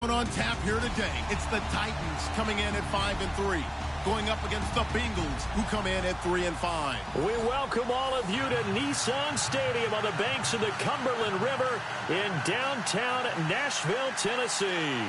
On tap here today, it's the Titans coming in at 5-3, going up against the Bengals, who come in at 3-5. We welcome all of you to Nissan Stadium on the banks of the Cumberland River in downtown Nashville, Tennessee.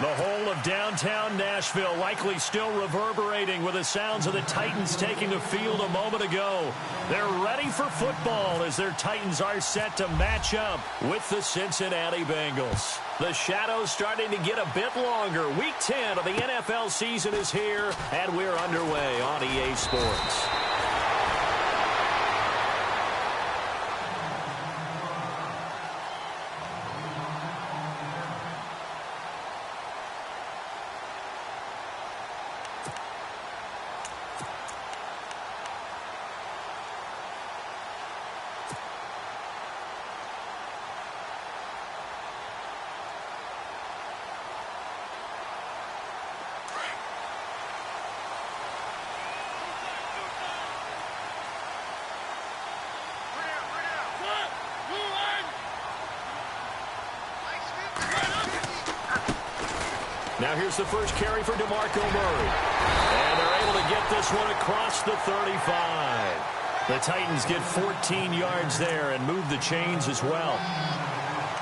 The whole of downtown Nashville likely still reverberating with the sounds of the Titans taking the field a moment ago. They're ready for football as their Titans are set to match up with the Cincinnati Bengals. The shadows starting to get a bit longer. Week 10 of the NFL season is here, and we're underway on EA Sports. Now here's the first carry for DeMarco Murray. And they're able to get this one across the 35. The Titans get 14 yards there and move the chains as well.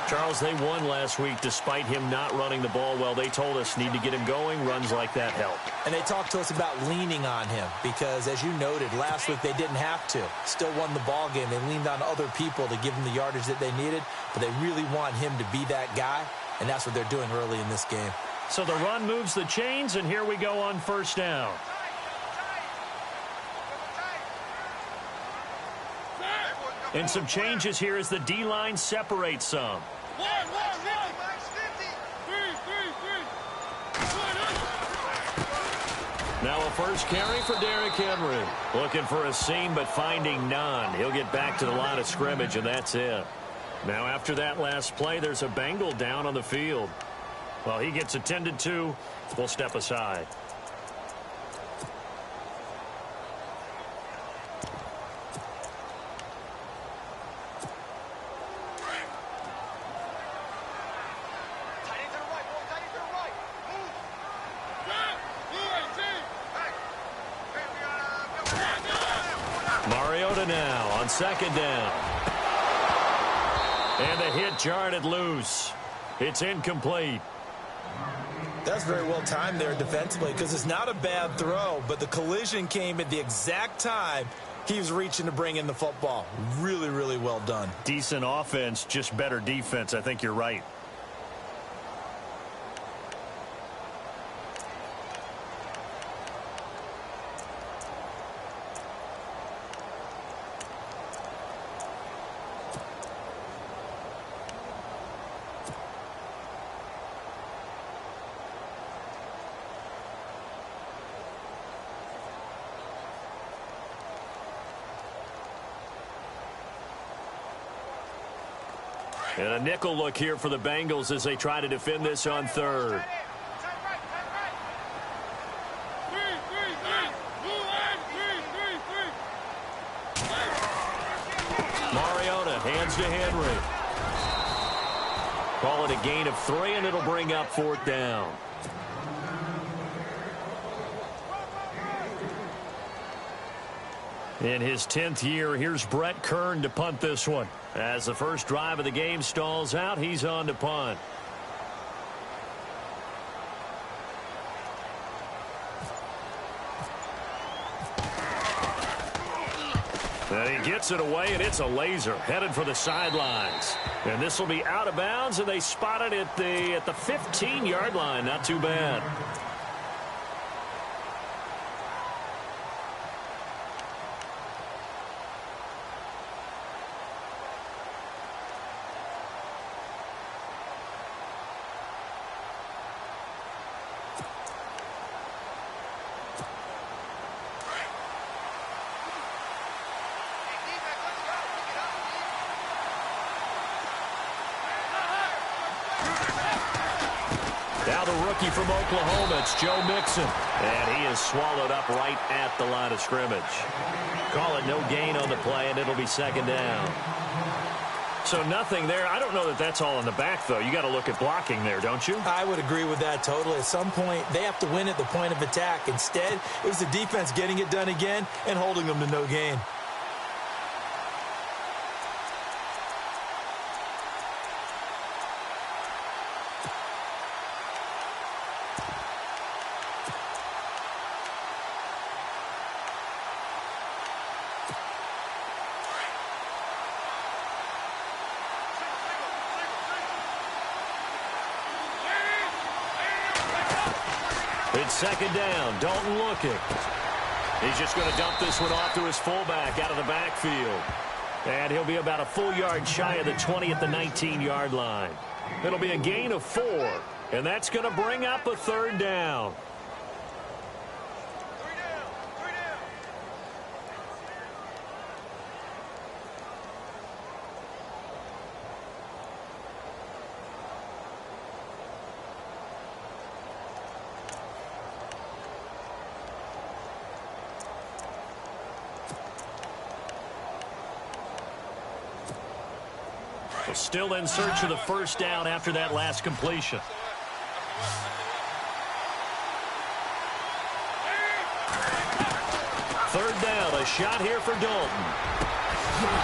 Charles, they won last week despite him not running the ball well. They told us need to get him going. Runs like that help. And they talked to us about leaning on him because, as you noted, last week they didn't have to. Still won the ball game. They leaned on other people to give them the yardage that they needed, but they really want him to be that guy, and that's what they're doing early in this game. So the run moves the chains, and here we go on first down. And some changes here as the D-line separates some. Now a first carry for Derrick Henry. Looking for a seam, but finding none. He'll get back to the line of scrimmage, and that's it. Now after that last play, there's a Bengal down on the field. Well, he gets attended to. We'll step aside. Mariota now on second down. And the hit jarred it loose. It's incomplete. That's very well timed there defensively because it's not a bad throw, but the collision came at the exact time he was reaching to bring in the football. Really, really well done. Decent offense, just better defense. I think you're right. And a nickel look here for the Bengals as they try to defend this on third. Mariota hands to Henry. Call it a gain of 3, and it'll bring up fourth down. In his 10th year, here's Brett Kern to punt this one. As the first drive of the game stalls out, he's on to punt. And he gets it away, and it's a laser headed for the sidelines. And this will be out of bounds, and they spot it at the 15-yard line. Not too bad. Now the rookie from Oklahoma, it's Joe Mixon. And he is swallowed up right at the line of scrimmage. Call it no gain on the play, and it'll be second down. So nothing there. I don't know that that's all in the back, though. You got to look at blocking there, don't you? I would agree with that totally. At some point, they have to win at the point of attack. Instead, it was the defense getting it done again and holding them to no gain. It's second down. Dalton looking. He's just going to dump this one off to his fullback out of the backfield. And he'll be about a full yard shy of the 20 at the 19-yard line. It'll be a gain of 4. And that's going to bring up a third down. Still in search of the first down after that last completion. Third down, a shot here for Dalton.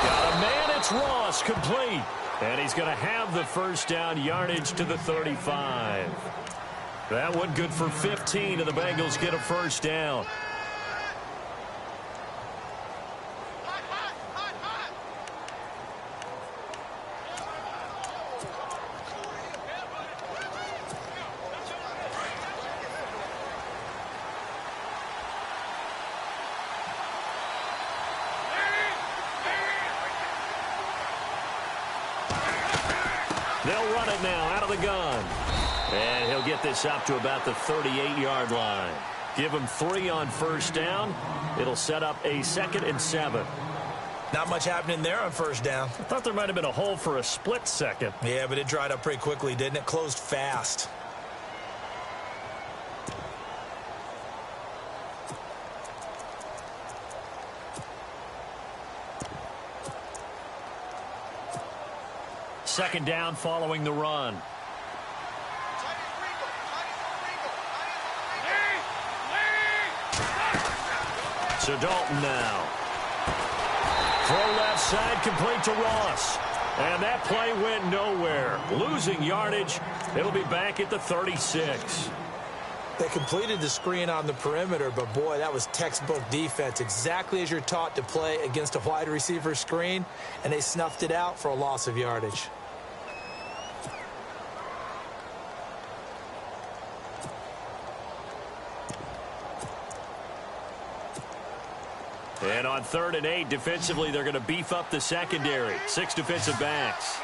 Got a man, it's Ross, complete. And he's going to have the first down, yardage to the 35. That one good for 15, and the Bengals get a first down. They'll run it now out of the gun. And he'll get this up to about the 38-yard line. Give him 3 on first down. It'll set up a 2nd and 7. Not much happening there on first down. I thought there might have been a hole for a split second. Yeah, but it dried up pretty quickly, didn't it? Closed fast. Second down following the run. So Dalton now. Throw left side, complete to Ross. And that play went nowhere. Losing yardage. It'll be back at the 36. They completed the screen on the perimeter, but boy, that was textbook defense. Exactly as you're taught to play against a wide receiver screen, and they snuffed it out for a loss of yardage. And on 3rd and 8, defensively, they're going to beef up the secondary. 6 defensive backs.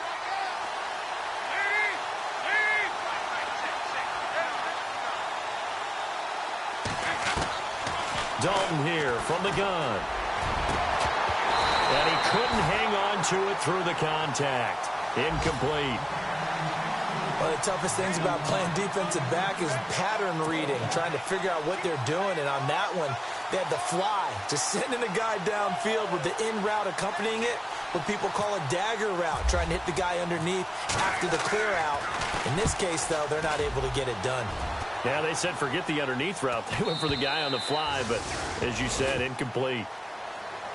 Dalton here from the gun. And he couldn't hang on to it through the contact. Incomplete. One of the toughest things about playing defensive back is pattern reading, trying to figure out what they're doing. And on that one, they had the fly, just sending a guy downfield with the in route accompanying it, what people call a dagger route, trying to hit the guy underneath after the clear out. In this case, though, they're not able to get it done. Yeah, they said forget the underneath route. They went for the guy on the fly, but as you said, incomplete.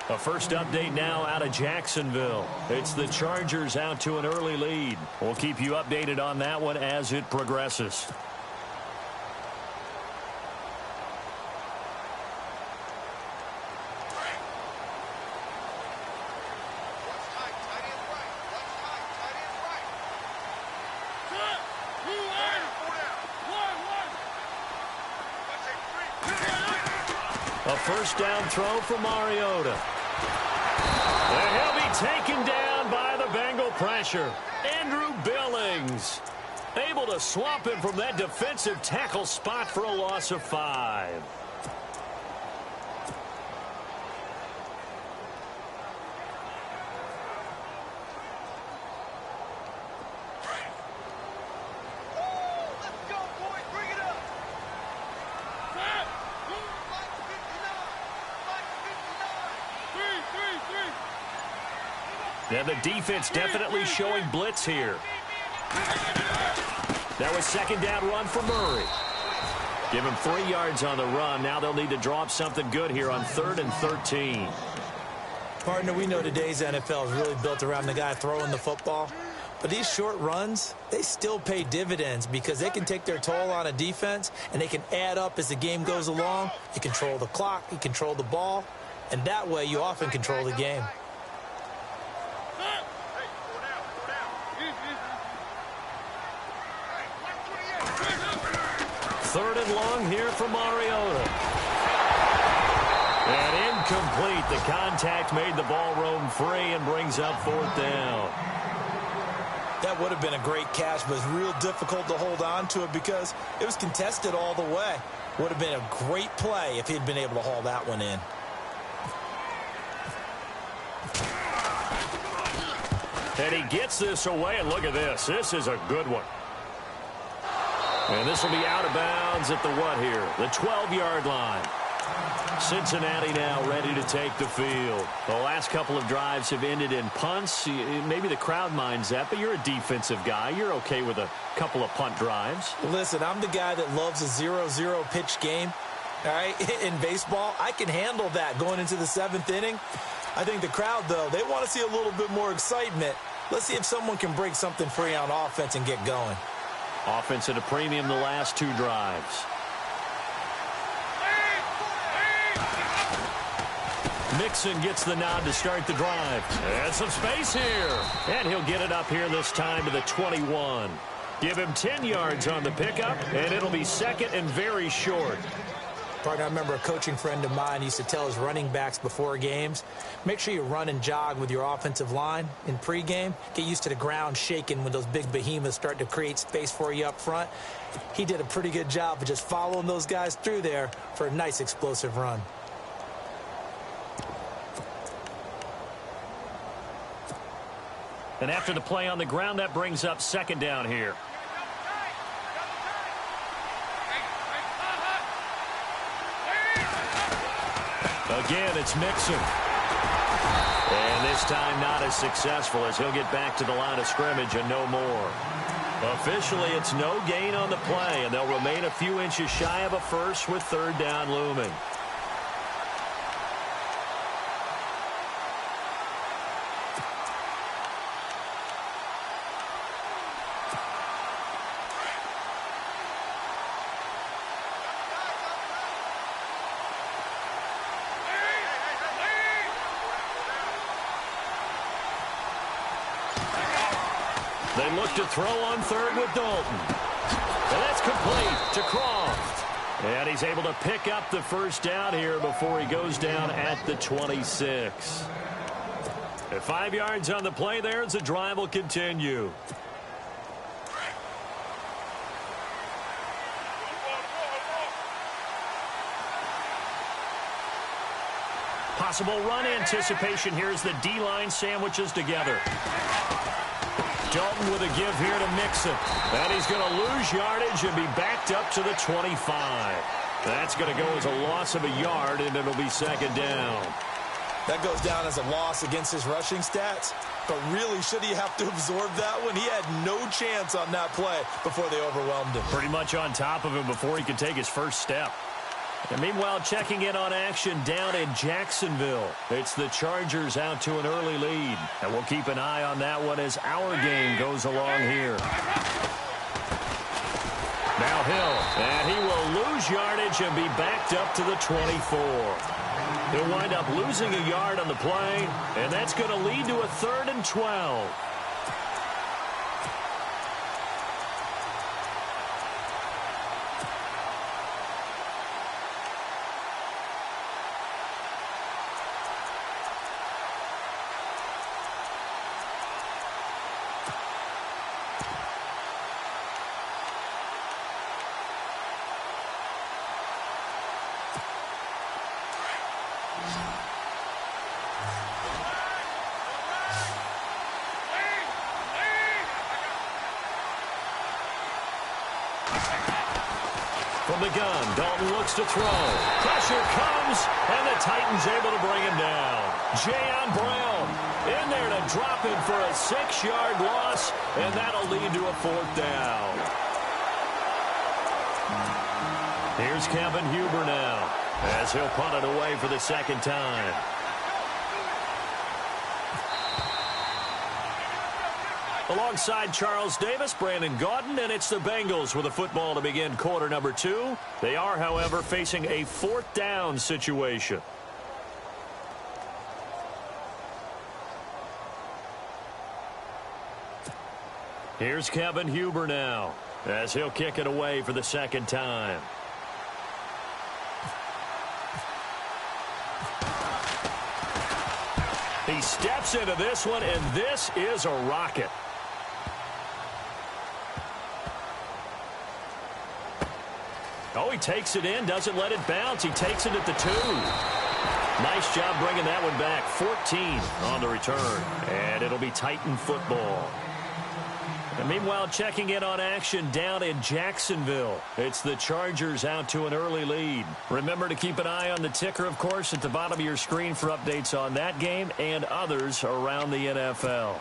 A first update now out of Jacksonville. It's the Chargers out to an early lead. We'll keep you updated on that one as it progresses. A first down throw for Mariota. And he'll be taken down by the Bengal pressure. Andrew Billings able to swamp him from that defensive tackle spot for a loss of 5. And the defense definitely showing blitz here. That was second down run for Murray. Give him 3 yards on the run. Now they'll need to draw up something good here on 3rd and 13. Partner, we know today's NFL is really built around the guy throwing the football. But these short runs, they still pay dividends because they can take their toll on a defense and they can add up as the game goes along. You control the clock, you control the ball, and that way you often control the game. Third and long here for Mariota. And incomplete. The contact made the ball roam free and brings up 4th down. That would have been a great catch, but it's real difficult to hold on to it because it was contested all the way. Would have been a great play if he'd been able to haul that one in. And he gets this away, and look at this. This is a good one. And this will be out of bounds at the what here? The 12-yard line. Cincinnati now ready to take the field. The last couple of drives have ended in punts. Maybe the crowd minds that, but you're a defensive guy. You're okay with a couple of punt drives. Listen, I'm the guy that loves a 0-0 pitch game. All right, in baseball, I can handle that going into the 7th inning. I think the crowd, though, they want to see a little bit more excitement. Let's see if someone can break something free on offense and get going. Offense at a premium the last 2 drives. Mixon gets the nod to start the drive. And some space here. And he'll get it up here this time to the 21. Give him 10 yards on the pickup, and it'll be second and very short. Partner, I remember a coaching friend of mine used to tell his running backs before games, make sure you run and jog with your offensive line in pregame. Get used to the ground shaking when those big behemoths start to create space for you up front. He did a pretty good job of just following those guys through there for a nice explosive run. And after the play on the ground, that brings up second down here. Again, it's Mixon. And this time not as successful as he'll get back to the line of scrimmage and no more. Officially, it's no gain on the play, and they'll remain a few inches shy of a first with 3rd down looming. They look to throw on 3rd with Dalton. And that's complete to Croft. And he's able to pick up the first down here before he goes down at the 26. At 5 yards on the play there as the drive will continue. Possible run anticipation here as the D-line sandwiches together. Dalton with a give here to Mixon. And he's going to lose yardage and be backed up to the 25. That's going to go as a loss of a yard, and it'll be second down. That goes down as a loss against his rushing stats. But really, should he have to absorb that one? He had no chance on that play before they overwhelmed him. Pretty much on top of him before he could take his first step. And meanwhile, checking in on action down in Jacksonville. It's the Chargers out to an early lead. And we'll keep an eye on that one as our game goes along here. Now Hill, and he will lose yardage and be backed up to the 24. He'll wind up losing a yard on the play, and that's going to lead to a 3rd and 12. From the gun, Dalton looks to throw. Pressure comes, and the Titans able to bring him down. Jayon Brown In there to drop him for a 6-yard loss, and that'll lead to a 4th down. Here's Kevin Huber now, as he'll punt it away for the 2nd time. Alongside Charles Davis, Brandon Gaudin, and it's the Bengals with the football to begin quarter number 2. They are, however, facing a 4th down situation. Here's Kevin Huber now, as he'll kick it away for the 2nd time. He steps into this one, and this is a rocket. Oh, he takes it in, doesn't let it bounce. He takes it at the 2. Nice job bringing that one back. 14 on the return, and it'll be Titan football. And meanwhile, checking in on action down in Jacksonville. It's the Chargers out to an early lead. Remember to keep an eye on the ticker, of course, at the bottom of your screen for updates on that game and others around the NFL.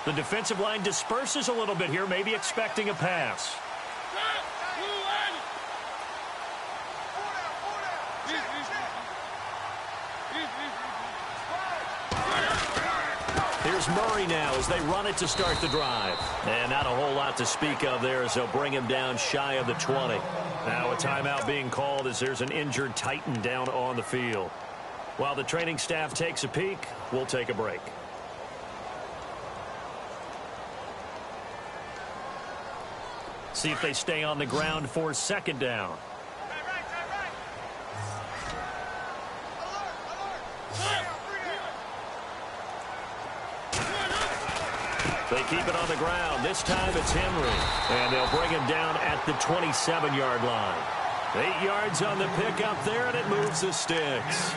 The defensive line disperses a little bit here, maybe expecting a pass. Here's Murray now as they run it to start the drive. And not a whole lot to speak of there as they'll bring him down shy of the 20. Now a timeout being called as there's an injured Titan down on the field. While the training staff takes a peek, we'll take a break. See if they stay on the ground for 2nd down. They keep it on the ground. This time it's Henry. And they'll bring him down at the 27-yard line. 8 yards on the pickup there, and it moves the sticks.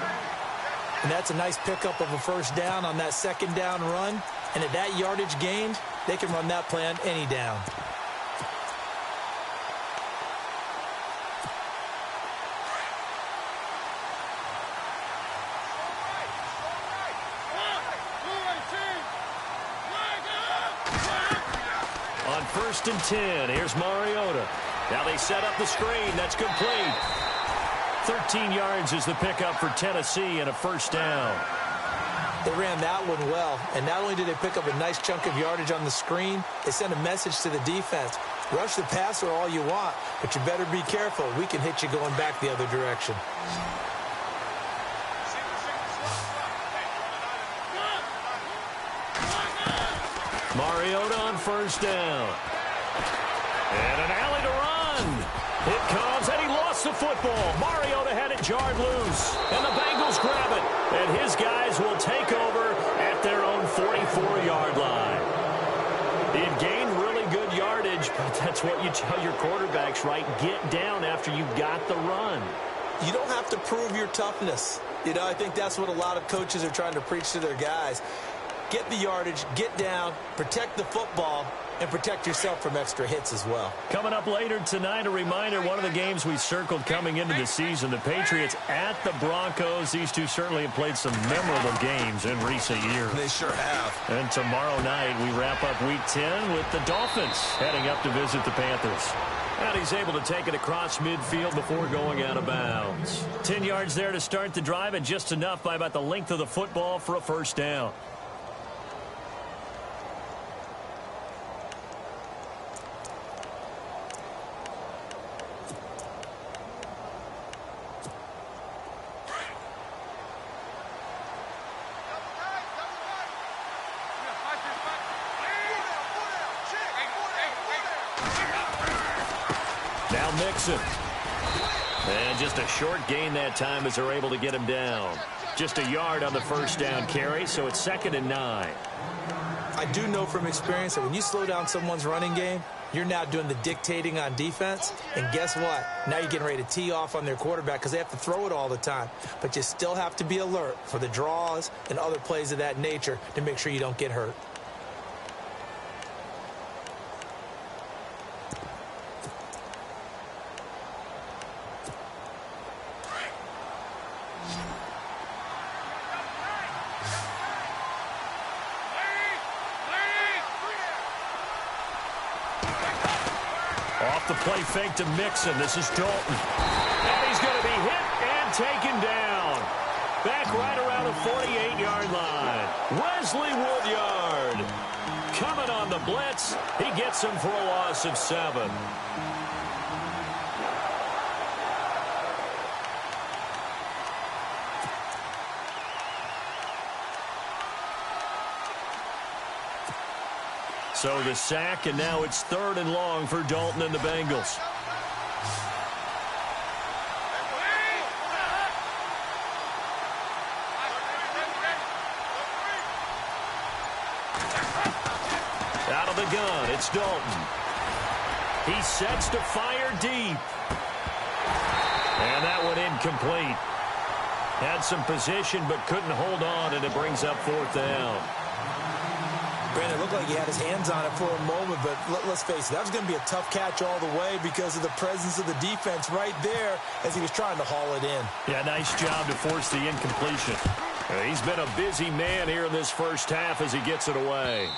And that's a nice pickup of a 1st down on that 2nd down run. And at that yardage gained, they can run that play on any down. On 1st and 10, here's Mariota. Now they set up the screen. That's complete. 13 yards is the pickup for Tennessee and a 1st down. They ran that one well, and not only did they pick up a nice chunk of yardage on the screen, they sent a message to the defense. Rush the passer all you want, but you better be careful. We can hit you going back the other direction. Mariota on 1st down. And an alley to run. It comes, and he lost the football. Mariota had it jarred loose, and the Bengals grab it. And his guys will take over at their own 44-yard line. It gained really good yardage, but that's what you tell your quarterbacks, right? Get down after you got the run. You don't have to prove your toughness. You know, I think that's what a lot of coaches are trying to preach to their guys. Get the yardage, get down, protect the football, and protect yourself from extra hits as well. Coming up later tonight, a reminder, one of the games we circled coming into the season, the Patriots at the Broncos. These two certainly have played some memorable games in recent years. They sure have. And tomorrow night, we wrap up Week 10 with the Dolphins heading up to visit the Panthers. And he's able to take it across midfield before going out of bounds. 10 yards there to start the drive, and just enough by about the length of the football for a 1st down. Now Mixon. And just a short gain that time as they're able to get him down. Just a yard on the 1st down carry, so it's 2nd and 9. I do know from experience that when you slow down someone's running game, you're now doing the dictating on defense. And guess what? Now you're getting ready to tee off on their quarterback because they have to throw it all the time. But you still have to be alert for the draws and other plays of that nature to make sure you don't get hurt. Off the play fake to Mixon. This is Dalton. And he's going to be hit and taken down. Back right around the 48-yard line. Wesley Woodyard coming on the blitz. He gets him for a loss of 7. So the sack, and now it's 3rd and long for Dalton and the Bengals. Out of the gun, it's Dalton. He sets to fire deep. And that one incomplete. Had some position but couldn't hold on, and it brings up 4th down. Brandon, it looked like he had his hands on it for a moment, but let's face it, that was going to be a tough catch all the way because of the presence of the defense right there as he was trying to haul it in. Yeah, nice job to force the incompletion. He's been a busy man here in this first half as he gets it away.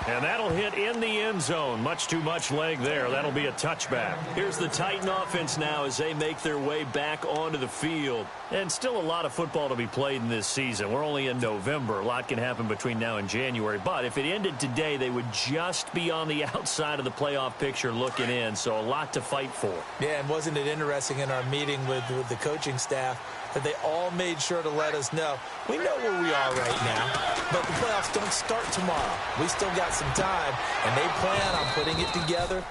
And that'll hit in the end zone. Much too much leg there. That'll be a touchback. Here's the Titan offense now as they make their way back onto the field. And still a lot of football to be played in this season. We're only in November. A lot can happen between now and January. But if it ended today, they would just be on the outside of the playoff picture looking in. So a lot to fight for. Yeah, and wasn't it interesting in our meeting with the coaching staff that they all made sure to let us know, we know where we are right now, but the playoffs don't start tomorrow. We still got some time, and they plan on putting it together,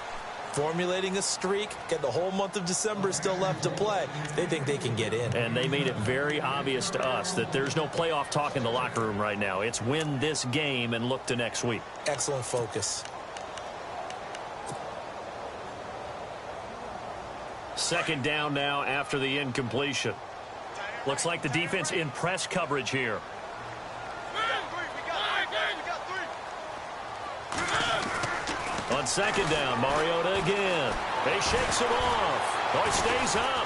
formulating a streak, get the whole month of December still left to play. They think they can get in. And they made it very obvious to us that there's no playoff talk in the locker room right now. It's win this game and look to next week. Excellent focus. 2nd down now after the incompletion. Looks like the defense in press coverage here. On 2nd down, Mariota again. He shakes him off. Oh, he stays up.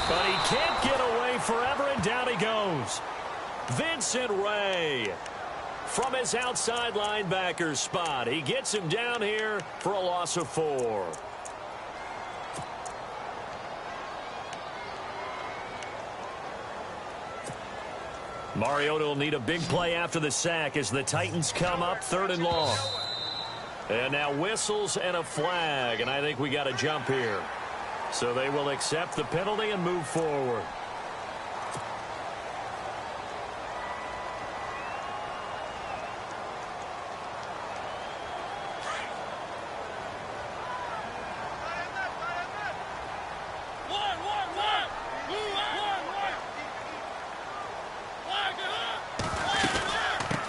But he can't get away forever, and down he goes. Vincent Ray from his outside linebacker spot. He gets him down here for a loss of 4. Mariota will need a big play after the sack as the Titans come up 3rd and long. And now whistles and a flag, and I think we got a jump here. So they will accept the penalty and move forward.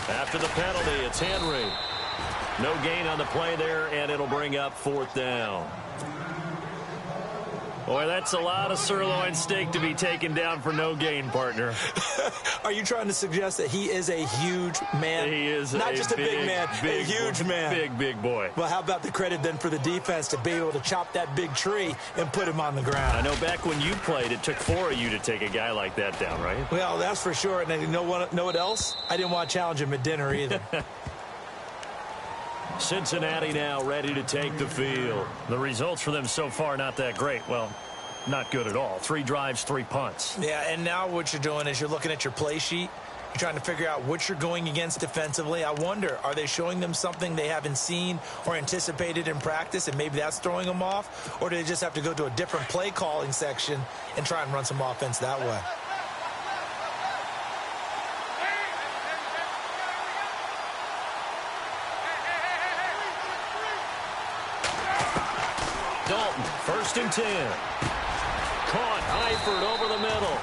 After the penalty, it's Henry. No gain on the play there, and it'll bring up 4th down. Boy, that's a lot of sirloin steak to be taken down for no gain, partner. Are you trying to suggest that he is a huge man? He is not just a big man, a huge man. Big boy. Well, how about the credit then for the defense to be able to chop that big tree and put him on the ground? I know back when you played, it took 4 of you to take a guy like that down, right? Well, that's for sure. And you know what else? I didn't want to challenge him at dinner either. Cincinnati now ready to take the field. The results for them so far not that great. Well, not good at all. 3 drives, 3 punts. Yeah, and now what you're doing is you're looking at your play sheet. You're trying to figure out what you're going against defensively. I wonder, are they showing them something they haven't seen or anticipated in practice, and maybe that's throwing them off? Or do they just have to go to a different play calling section and try and run some offense that way? Dalton, 1st and 10. Caught, Eifert over the middle.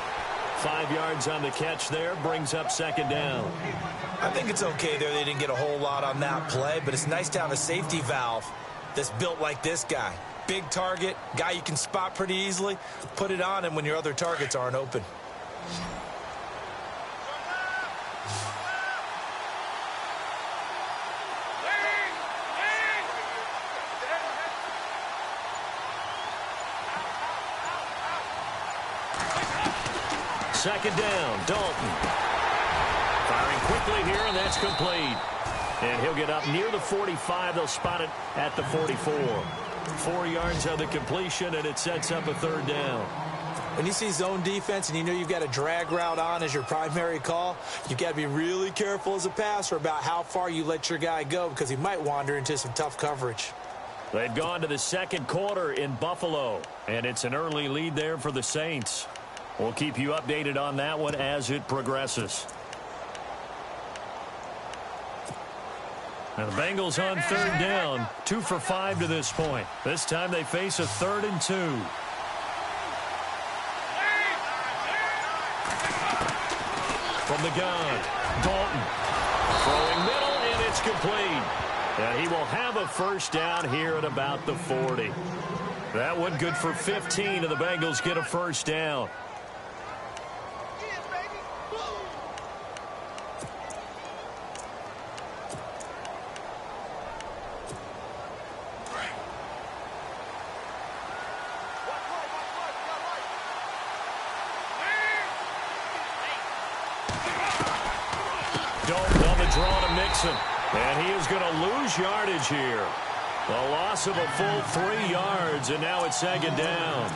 5 yards on the catch there, brings up 2nd down. I think it's okay there. They didn't get a whole lot on that play, but it's nice to have a safety valve that's built like this guy. Big target, guy you can spot pretty easily. Put it on him when your other targets aren't open. Second down, Dalton. Firing quickly here, and that's complete. And he'll get up near the 45. They'll spot it at the 44. 4 yards on the completion, and it sets up a third down. When you see zone defense and you know you've got a drag route on as your primary call, you've got to be really careful as a passer about how far you let your guy go because he might wander into some tough coverage. They've gone to the second quarter in Buffalo, and it's an early lead there for the Saints. We'll keep you updated on that one as it progresses. And the Bengals on third down, 2 for 5 to this point. This time they face a 3rd and 2. From the gun, Dalton. Throwing middle, and it's complete. And he will have a first down here at about the 40. That one good for 15, and the Bengals get a first down. Dalton on the draw to Mixon. And he is going to lose yardage here. A loss of a full 3 yards, and now it's second down.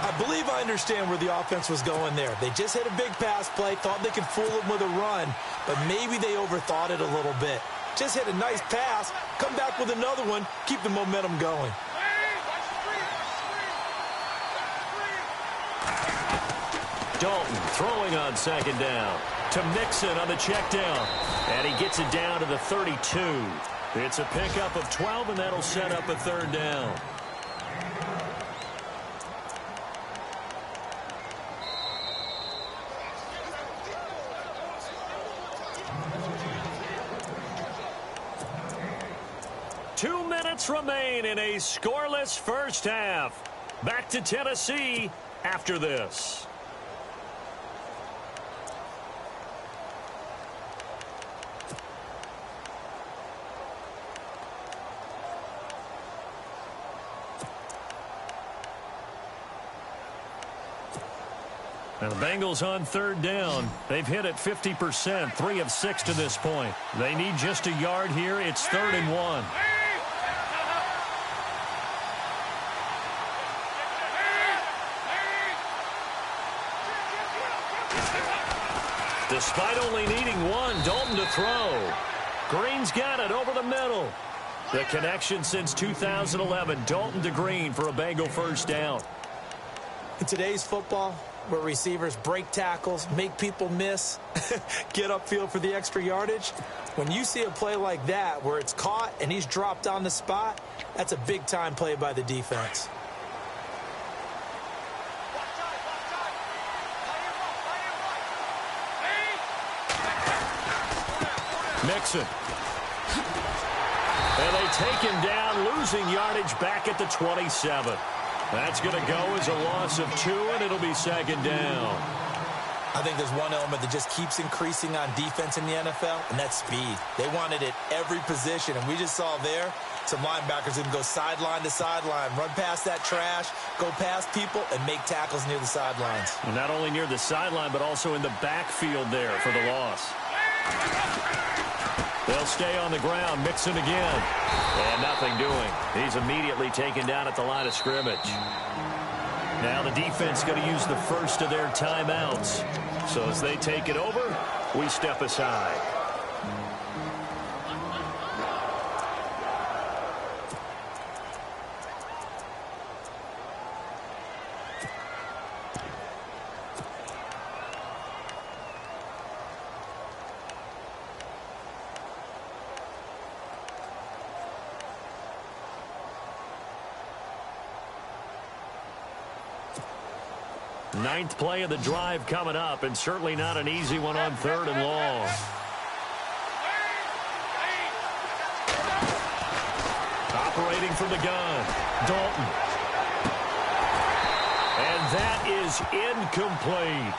I believe I understand where the offense was going there. They just hit a big pass play, thought they could fool him with a run, but maybe they overthought it a little bit. Just hit a nice pass, come back with another one, keep the momentum going. Dalton throwing on second down to Mixon on the check down. And he gets it down to the 32. It's a pickup of 12, and that'll set up a third down. Two minutes remain in a scoreless first half. Back to Tennessee after this. And the Bengals on third down. They've hit it 50%, 3 of 6 to this point. They need just a yard here. It's 3rd and 1. Despite only needing one, Dalton to throw. Green's got it over the middle. The connection since 2011, Dalton to Green for a Bengal first down. In today's football, where receivers break tackles, make people miss, get upfield for the extra yardage, when you see a play like that where it's caught and he's dropped on the spot, that's a big-time play by the defense. Mixon. And they take him down, losing yardage back at the 27. That's going to go as a loss of 2, and it'll be second down. I think there's one element that just keeps increasing on defense in the NFL, and that's speed. They want it at every position, and we just saw there some linebackers who can go sideline to sideline, run past that trash, go past people, and make tackles near the sidelines. And not only near the sideline, but also in the backfield there for the loss. They'll stay on the ground. Mixon again. And nothing doing. He's immediately taken down at the line of scrimmage. Now the defense going to use the first of their timeouts. So as they take it over, we step aside. Ninth play of the drive coming up, and certainly not an easy one on 3rd and long. Operating from the gun, Dalton. And that is incomplete.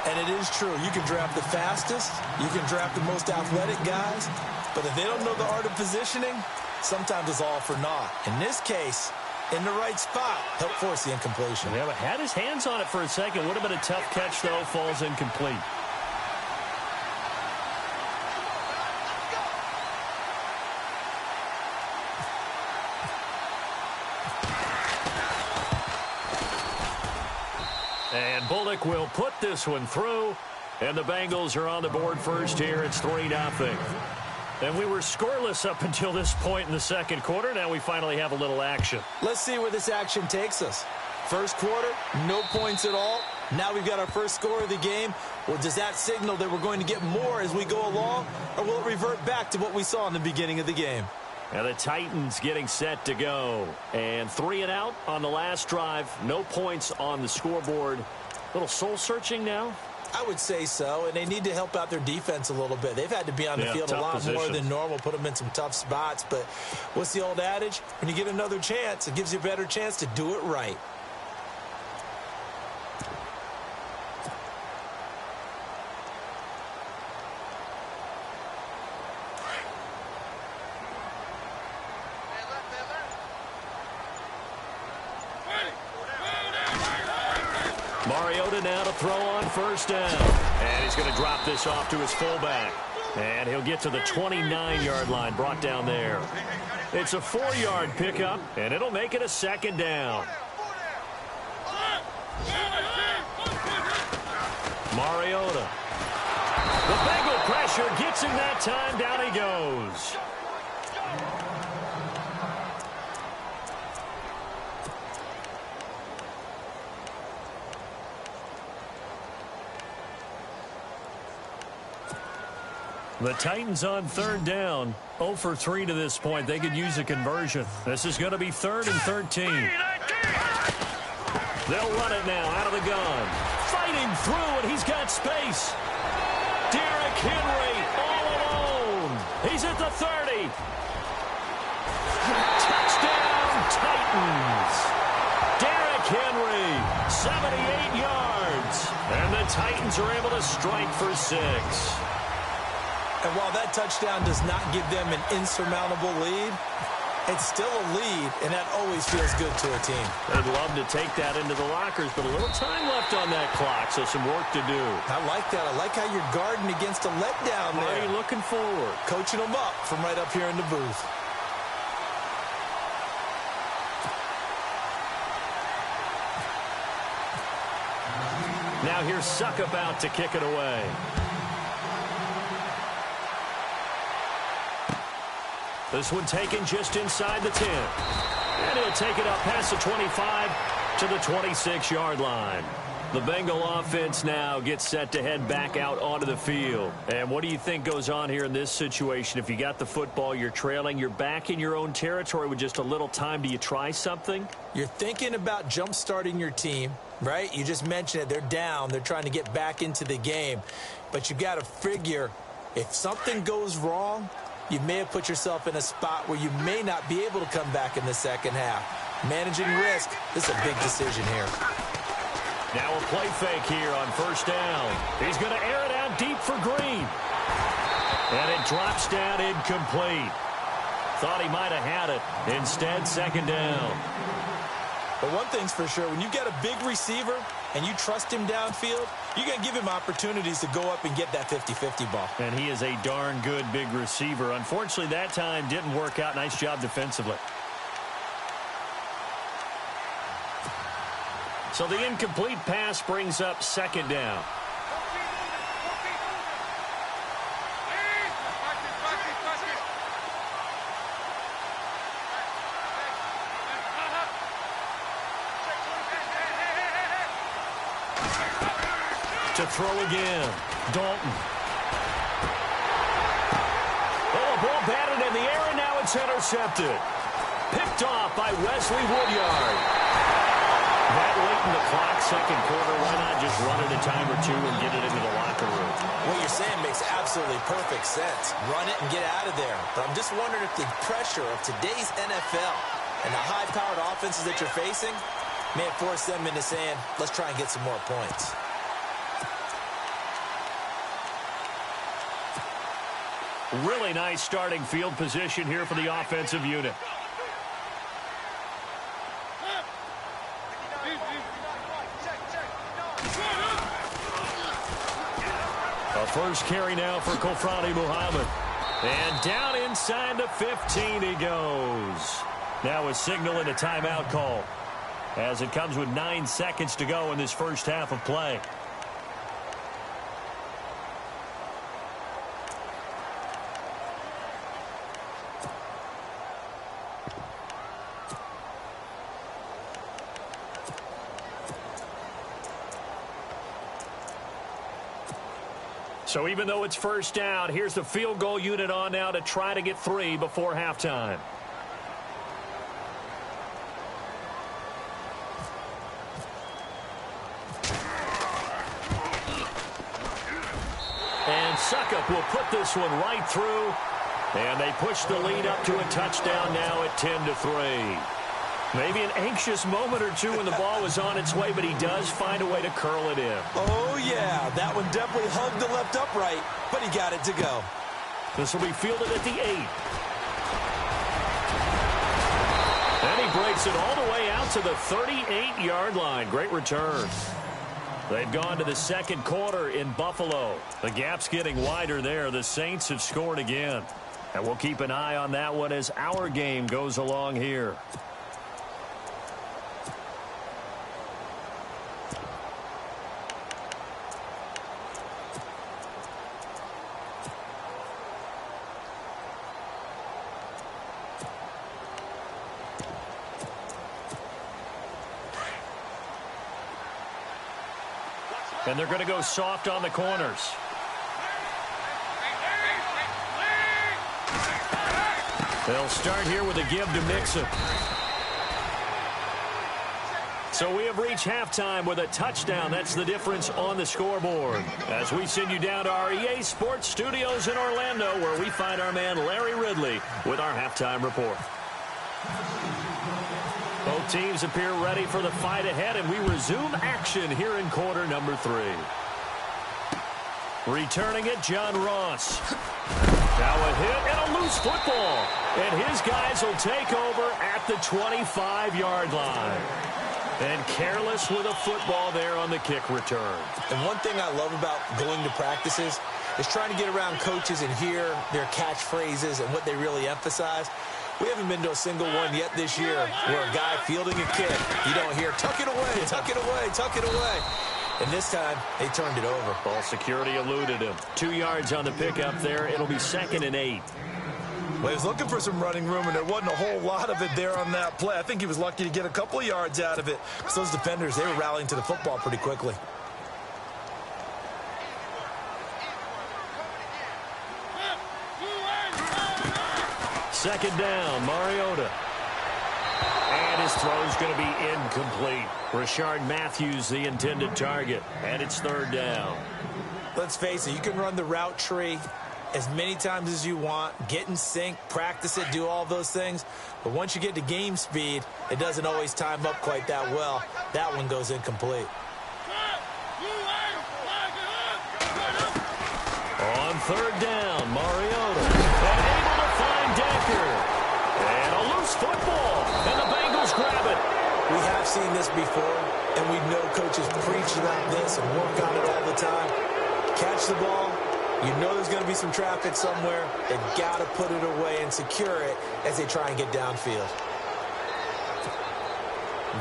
And it is true. You can draft the fastest, you can draft the most athletic guys, but if they don't know the art of positioning, sometimes it's all for naught. In this case, in the right spot, help force the incompletion. Yeah, but had his hands on it for a second. Would have been a tough catch, though. Falls incomplete. And Bullock will put this one through. And the Bengals are on the board first here. It's 3-0. And we were scoreless up until this point in the second quarter. Now we finally have a little action. Let's see where this action takes us. First quarter, no points at all. Now we've got our first score of the game. Well, does that signal that we're going to get more as we go along? Or will it revert back to what we saw in the beginning of the game? And the Titans getting set to go. And 3 and out on the last drive. No points on the scoreboard. A little soul-searching now? I would say so, and they need to help out their defense a little bit. They've had to be on the field a lot more than normal, put them in some tough spots. But what's the old adage? When you get another chance, it gives you a better chance to do it right. Mariota now to throw on first down. And he's going to drop this off to his fullback. And he'll get to the 29-yard line, brought down there. It's a 4-yard pickup, and it'll make it a second down. Mariota. The Bengal pressure gets him that time. Down he goes. The Titans on third down. 0 for 3 to this point. They could use a conversion. This is going to be 3rd and 13. They'll run it now out of the gun. Fighting through, and he's got space. Derrick Henry all alone. He's at the 30. Touchdown, Titans. Derrick Henry, 78 yards. And the Titans are able to strike for 6. And while that touchdown does not give them an insurmountable lead, it's still a lead, and that always feels good to a team. They'd love to take that into the lockers, but a little time left on that clock, so some work to do. I like that. I like how you're guarding against a letdown there. Already looking forward. Coaching them up from right up here in the booth. Now here's Suckup out to kick it away. This one taken just inside the 10. And he'll take it up past the 25 to the 26-yard line. The Bengal offense now gets set to head back out onto the field. And what do you think goes on here in this situation? If you got the football, you're trailing, you're back in your own territory with just a little time. Do you try something? You're thinking about jump-starting your team, right? You just mentioned it. They're down. They're trying to get back into the game. But you got to figure if something goes wrong, you may have put yourself in a spot where you may not be able to come back in the second half. Managing risk, this is a big decision here. Now a play fake here on first down. He's going to air it out deep for Green. And it drops down incomplete. Thought he might have had it. Instead, second down. But one thing's for sure, when you've got a big receiver and you trust him downfield, you're going to give him opportunities to go up and get that 50-50 ball. And he is a darn good big receiver. Unfortunately, that time didn't work out. Nice job defensively. So the incomplete pass brings up second down. To throw again. Dalton. Oh, a ball batted in the air, and now it's intercepted. Picked off by Wesley Woodyard. That late in the clock, second quarter, why not just run it a time or two and get it into the locker room? What you're saying makes absolutely perfect sense. Run it and get out of there. But I'm just wondering if the pressure of today's NFL and the high-powered offenses that you're facing may have forced them into saying, let's try and get some more points. Really nice starting field position here for the offensive unit. A first carry now for Kofrani Muhammad. And down inside the 15 he goes. Now a signal and a timeout call. as it comes with 9 seconds to go in this first half of play. So even though it's first down, here's the field goal unit on now to try to get 3 before halftime. And Suckup will put this one right through. And they push the lead up to a touchdown now at 10-3. Maybe an anxious moment or two when the ball was on its way, but he does find a way to curl it in. Oh, yeah. That one definitely hugged the left upright, but he got it to go. This will be fielded at the 8. And he breaks it all the way out to the 38-yard line. Great return. They've gone to the second quarter in Buffalo. The gap's getting wider there. The Saints have scored again. And we'll keep an eye on that one as our game goes along here. And they're going to go soft on the corners. They'll start here with a give to Mixon. So we have reached halftime with a touchdown. That's the difference on the scoreboard. As we send you down to our EA Sports Studios in Orlando, where we find our man Larry Ridley with our halftime report. Both teams appear ready for the fight ahead, and we resume action here in quarter number 3. Returning it, John Ross. Now a hit and a loose football. And his guys will take over at the 25-yard line. And careless with a football there on the kick return. And one thing I love about going to practices is trying to get around coaches and hear their catchphrases and what they really emphasize. We haven't been to a single one yet this year where a guy fielding a kick, you don't hear, tuck it away, tuck it away, tuck it away. And this time, they turned it over. Ball security eluded him. 2 yards on the pickup there. It'll be 2nd and 8. Well, he was looking for some running room, and there wasn't a whole lot of it there on that play. I think he was lucky to get a couple of yards out of it. So those defenders, they were rallying to the football pretty quickly. Second down, Mariota. And his throw's going to be incomplete. Rashard Matthews, the intended target. And it's 3rd down. Let's face it, you can run the route tree as many times as you want, get in sync, practice it, do all those things. But once you get to game speed, it doesn't always time up quite that well. That one goes incomplete. On 3rd down, Mariota. And able to find Decker. And a loose football. And the Bengals grab it. We have seen this before, and we know coaches preach about this and work on it all the time. Catch the ball. You know there's going to be some traffic somewhere. They've got to put it away and secure it as they try and get downfield.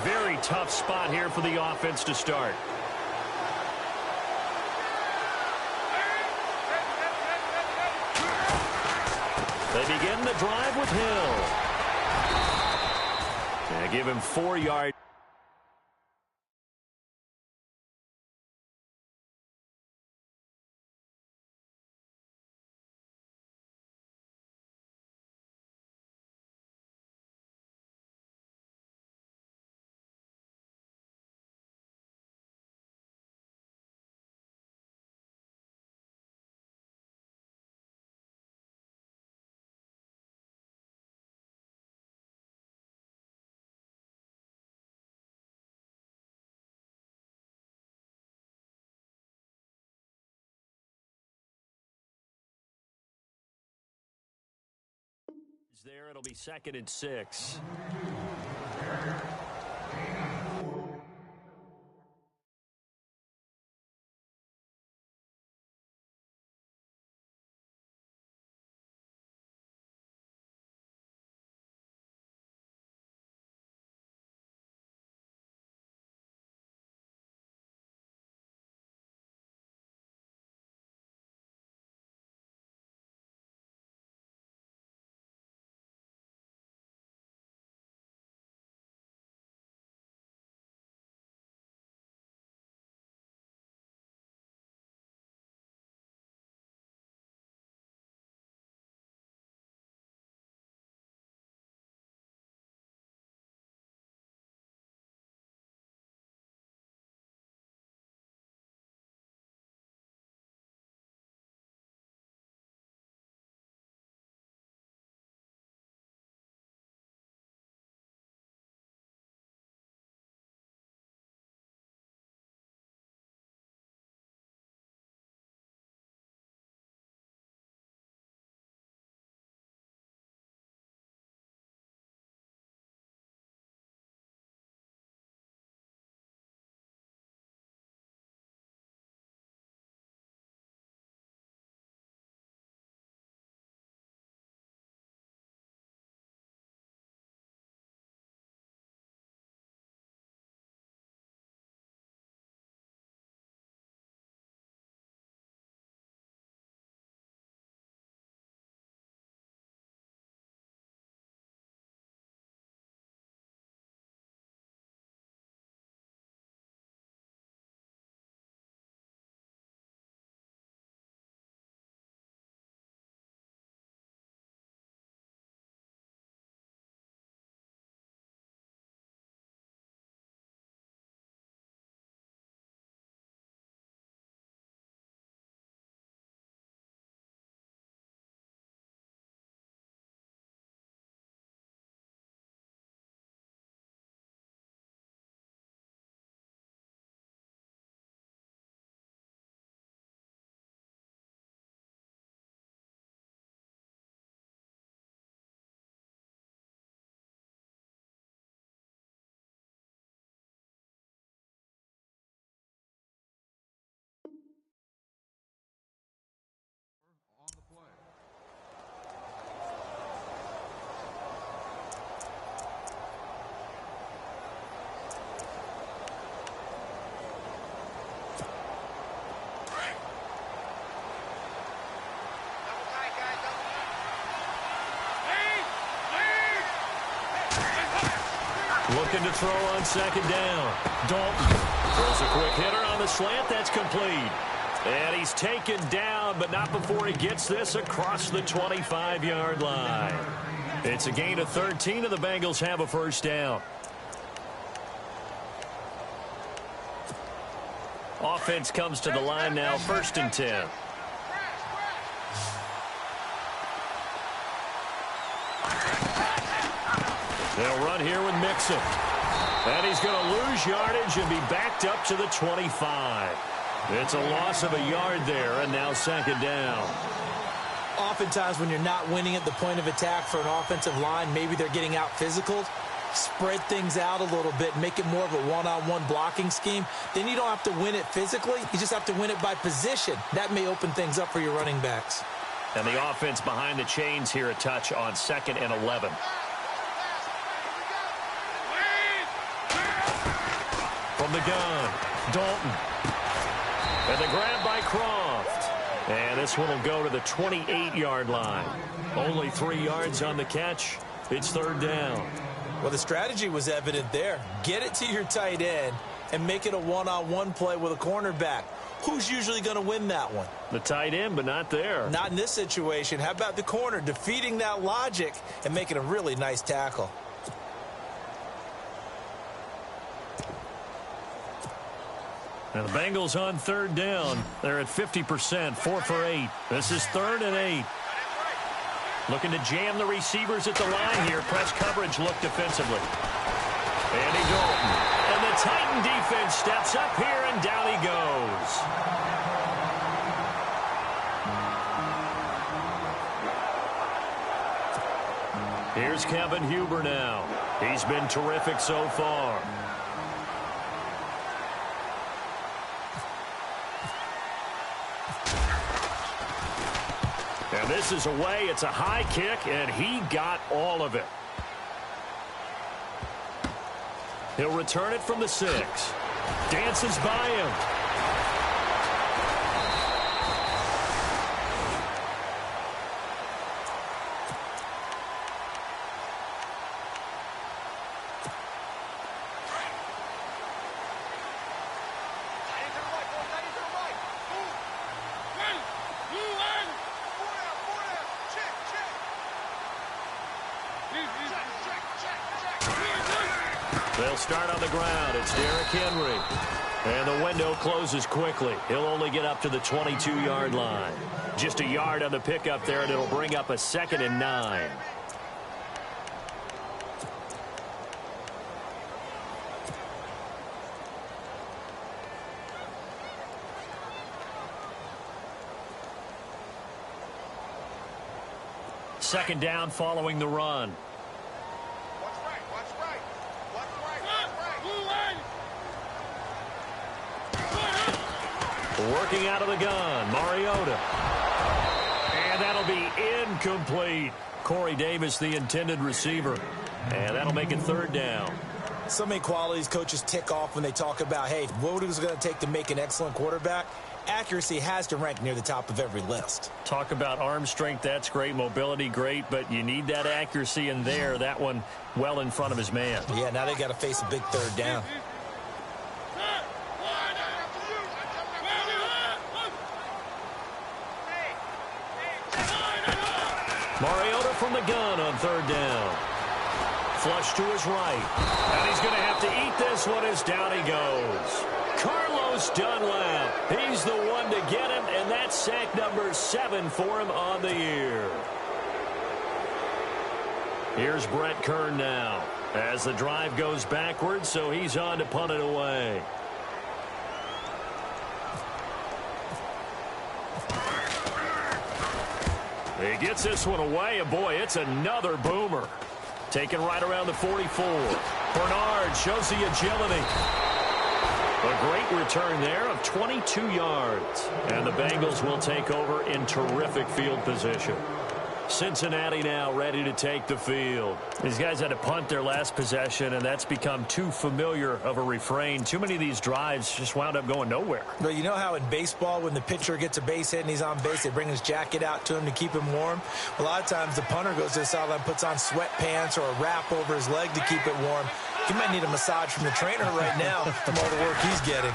Very tough spot here for the offense to start. They begin the drive with Hill. And give him 4 yards. There, it'll be 2nd and 6. Looking to throw on second down. Dalton throws a quick hitter on the slant. That's complete. And he's taken down, but not before he gets this across the 25-yard line. It's a gain of 13, and the Bengals have a first down. Offense comes to the line now, 1st and 10. They'll run here with Mixon. And he's going to lose yardage and be backed up to the 25. It's a loss of a yard there, and now second down. Oftentimes when you're not winning at the point of attack for an offensive line, maybe they're getting out physical. Spread things out a little bit, make it more of a one-on-one blocking scheme. Then you don't have to win it physically. You just have to win it by position. That may open things up for your running backs. And the offense behind the chains here a touch on 2nd and 11. From the gun, Dalton. And the grab by Croft. And this one will go to the 28-yard line. Only 3 yards on the catch. It's 3rd down. Well, the strategy was evident there. Get it to your tight end and make it a one-on-one play with a cornerback. Who's usually going to win that one? The tight end, but not there. Not in this situation. How about the corner defeating that logic and making a really nice tackle? And the Bengals on 3rd down. They're at 50%, 4 for 8. This is 3rd and 8. Looking to jam the receivers at the line here. Press coverage look defensively. Andy Dalton. And the Titan defense steps up here, and down he goes. Here's Kevin Huber now. He's been terrific so far. And this is away. It's a high kick, and he got all of it. He'll return it from the 6. Dances by him. They'll start on the ground. It's Derrick Henry. And the window closes quickly. He'll only get up to the 22-yard line. Just a yard on the pickup there, and it'll bring up a 2nd and 9. Second down following the run. Working out of the gun, Mariota. And that'll be incomplete. Corey Davis, the intended receiver. And that'll make it 3rd down. So many qualities coaches tick off when they talk about, hey, what is it going to take to make an excellent quarterback? Accuracy has to rank near the top of every list. Talk about arm strength, that's great. Mobility, great. But you need that accuracy in there. That one well in front of his man. Yeah, now they got to face a big 3rd down. Mariota from the gun on 3rd down. Flush to his right. And he's going to have to eat this one as down he goes. Carlos Dunlap. He's the one to get him, and that's sack number 7 for him on the year. Here's Brett Kern now as the drive goes backwards, so he's on to punt it away. He gets this one away, and boy, it's another boomer. Taken right around the 44. Bernard shows the agility. A great return there of 22 yards. And the Bengals will take over in terrific field position. Cincinnati now ready to take the field. These guys had to punt their last possession, and that's become too familiar of a refrain. Too many of these drives just wound up going nowhere. Well, you know how in baseball when the pitcher gets a base hit and he's on base, they bring his jacket out to him to keep him warm? A lot of times the punter goes to the sideline, puts on sweatpants or a wrap over his leg to keep it warm. He might need a massage from the trainer right now from all the work he's getting.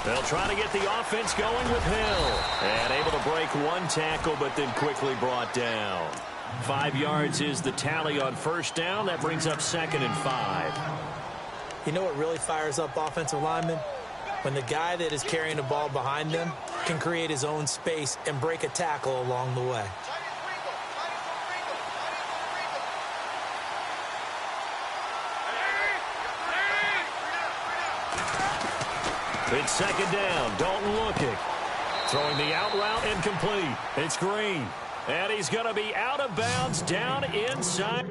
They'll try to get the offense going with Hill. And able to break one tackle, but then quickly brought down. 5 yards is the tally on first down. That brings up 2nd and 5. You know what really fires up offensive linemen? When the guy that is carrying the ball behind them can create his own space and break a tackle along the way. It's 2nd down. Dalton looking. Throwing the out route incomplete. It's Green. And he's going to be out of bounds down inside.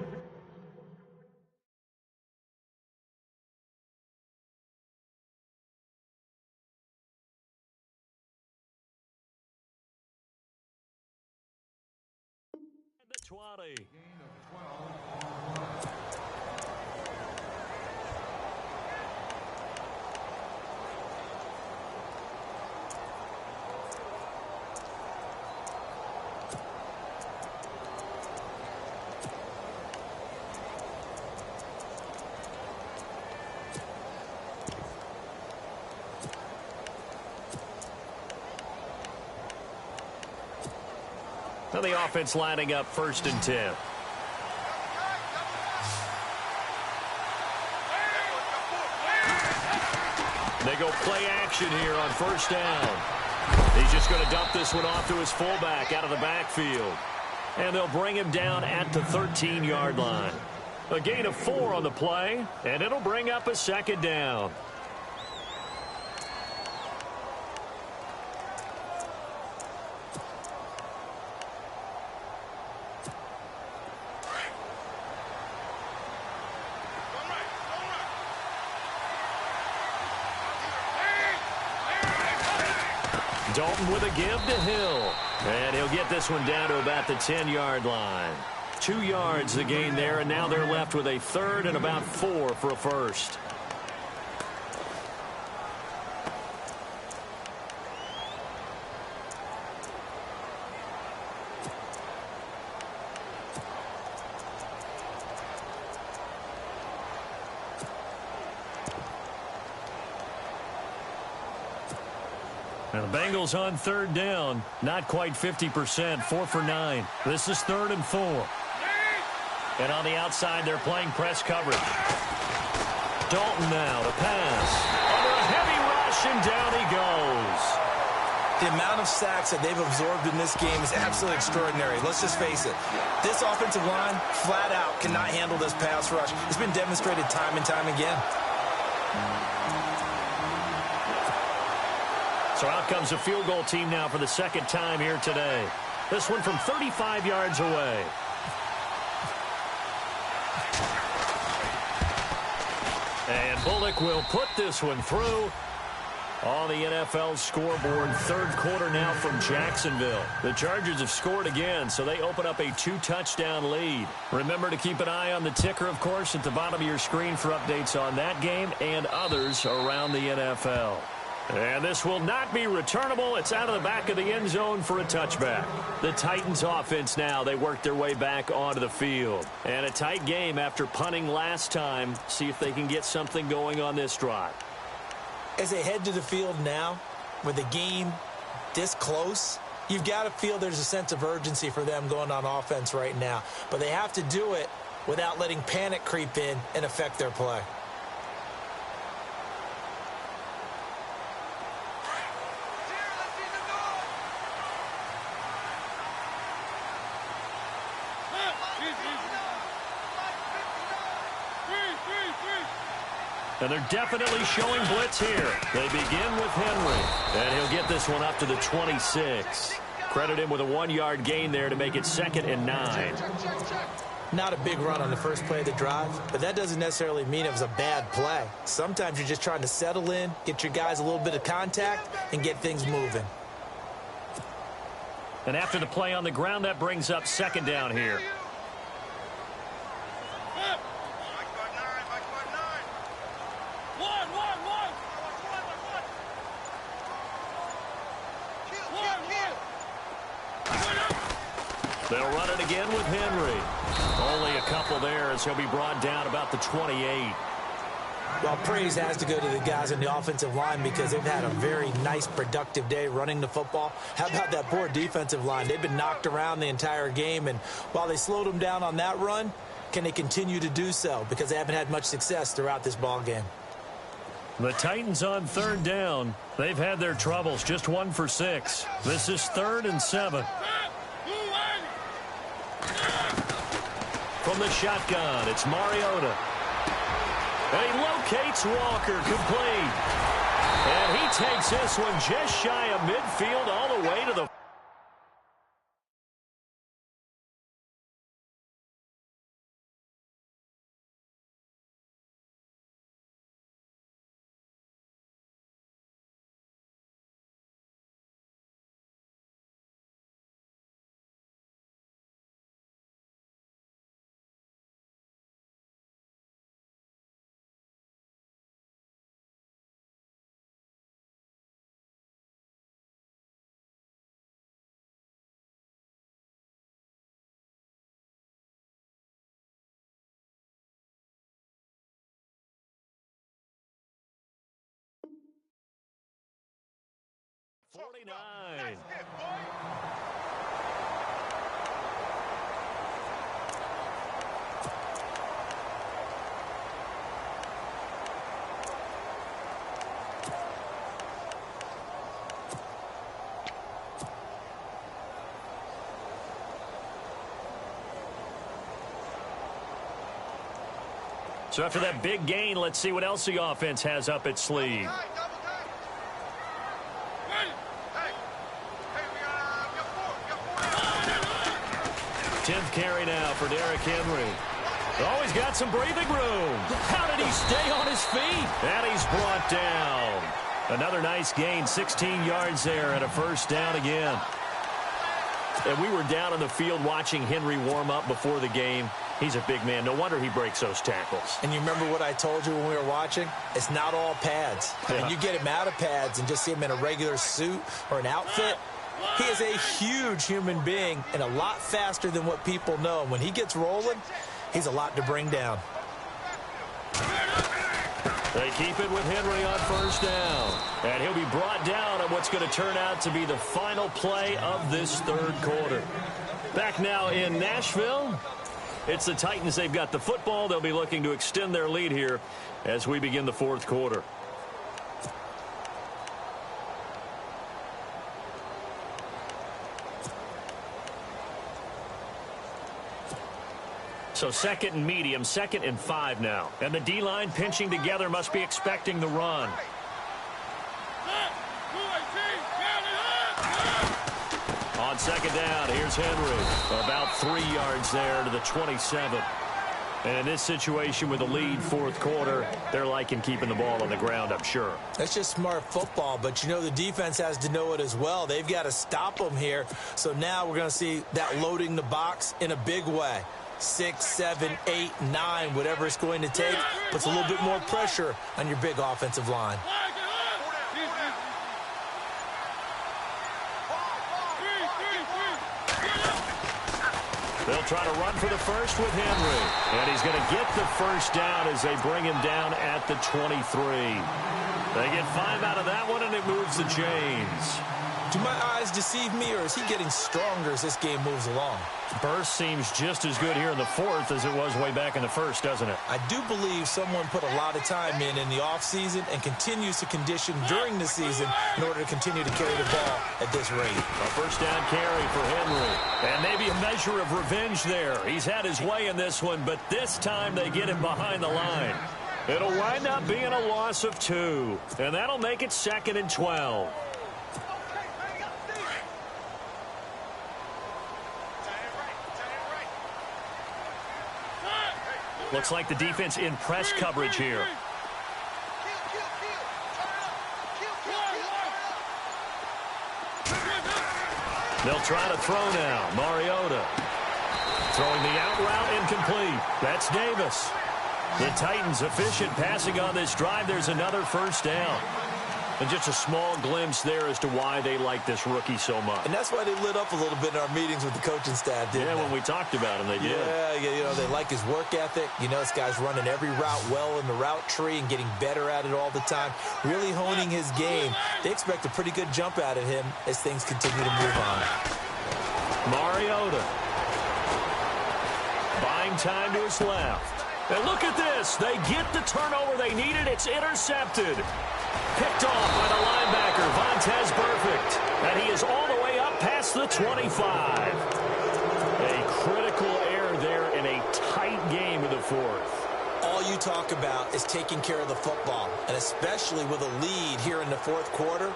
The 20. Now the offense lining up 1st and 10. They go play action here on 1st down. He's just going to dump this one off to his fullback out of the backfield. And they'll bring him down at the 13-yard line. A gain of 4 on the play, and it'll bring up a 2nd down. Dalton with a give to Hill. And he'll get this one down to about the 10-yard line. 2 yards the gain there, and now they're left with a 3rd and about 4 for a first. And the Bengals on 3rd down. Not quite 50%. 4 for 9. This is 3rd and 4. And on the outside, they're playing press coverage. Dalton now to pass. Under a heavy rush, and down he goes. The amount of sacks that they've absorbed in this game is absolutely extraordinary. Let's just face it. This offensive line, flat out, cannot handle this pass rush. It's been demonstrated time and time again. So out comes a field goal team now for the 2nd time here today. This one from 35 yards away. And Bullock will put this one through on the NFL scoreboard. 3rd quarter now from Jacksonville. The Chargers have scored again, so they open up a 2-touchdown lead. Remember to keep an eye on the ticker, of course, at the bottom of your screen for updates on that game and others around the NFL. And this will not be returnable. It's out of the back of the end zone for a touchback. The Titans offense now, they work their way back onto the field. And a tight game after punting last time. See if they can get something going on this drive. As they head to the field now, with the game this close, you've got to feel there's a sense of urgency for them going on offense right now. But they have to do it without letting panic creep in and affect their play. And they're definitely showing blitz here. They begin with Henry. And he'll get this one up to the 26. Credit him with a 1-yard gain there to make it 2nd and 9. Not a big run on the first play of the drive, but that doesn't necessarily mean it was a bad play. Sometimes you're just trying to settle in, get your guys a little bit of contact, and get things moving. And after the play on the ground, that brings up 2nd down here. They'll run it again with Henry. Only a couple there as he'll be brought down about the 28. Well, praise has to go to the guys on the offensive line because they've had a very nice, productive day running the football. How about that poor defensive line? They've been knocked around the entire game, and while they slowed them down on that run, can they continue to do so? Because they haven't had much success throughout this ball game. The Titans on third down. They've had their troubles, just 1 for 6. This is 3rd and 7. From the shotgun, it's Mariota. And he locates Walker, complete. And he takes this one just shy of midfield all the way to the... .49. So after that big gain, let's see what else the offense has up its sleeve. 10th carry now for Derrick Henry. Oh, he's got some breathing room. How did he stay on his feet? And he's brought down. Another nice gain, 16 yards there and a first down again. And we were down on the field watching Henry warm up before the game. He's a big man. No wonder he breaks those tackles. And you remember what I told you when we were watching? It's not all pads. Yeah. When you get him out of pads and just see him in a regular suit or an outfit, he is a huge human being and a lot faster than what people know. When he gets rolling, he's a lot to bring down. They keep it with Henry on first down. And he'll be brought down on what's going to turn out to be the final play of this third quarter. Back now in Nashville. It's the Titans. They've got the football. They'll be looking to extend their lead here as we begin the fourth quarter. So 2nd and medium, 2nd and 5 now. And the D-line pinching together, must be expecting the run. On 2nd down, here's Henry. About 3 yards there to the 27. And in this situation with a lead fourth quarter, they're liking keeping the ball on the ground, I'm sure. That's just smart football, but you know the defense has to know it as well. They've got to stop them here. So now we're going to see that loading the box in a big way. 6, 7, 8, 9, whatever it's going to take, puts a little bit more pressure on your big offensive line. They'll try to run for the first with Henry. And he's going to get the first down as they bring him down at the 23. They get 5 out of that one, and it moves the chains. Do my eyes deceive me, or is he getting stronger as this game moves along? Burst seems just as good here in the fourth as it was way back in the first, doesn't it? I do believe someone put a lot of time in the offseason and continues to condition during the season in order to continue to carry the ball at this rate. A first down carry for Henry. And maybe a measure of revenge there. He's had his way in this one, but this time they get him behind the line. It'll wind up being a loss of 2. And that'll make it 2nd and 12. Looks like the defense in press coverage here. They'll try to throw now. Mariota throwing the out route, incomplete. That's Davis. The Titans efficient passing on this drive. There's another first down. And just a small glimpse there as to why they like this rookie so much. And that's why they lit up a little bit in our meetings with the coaching staff, didn't they? Yeah, when we talked about him, they did. Yeah, they like his work ethic. This guy's running every route well in the route tree and getting better at it all the time, really honing his game. They expect a pretty good jump out of him as things continue to move on. Mariota. Buying time to his left. And look at this. They get the turnover they needed. It's intercepted. Picked off by the linebacker, Vontaze Burfict. And he is all the way up past the 25. A critical error there in a tight game in the fourth. All you talk about is taking care of the football, and especially with a lead here in the fourth quarter,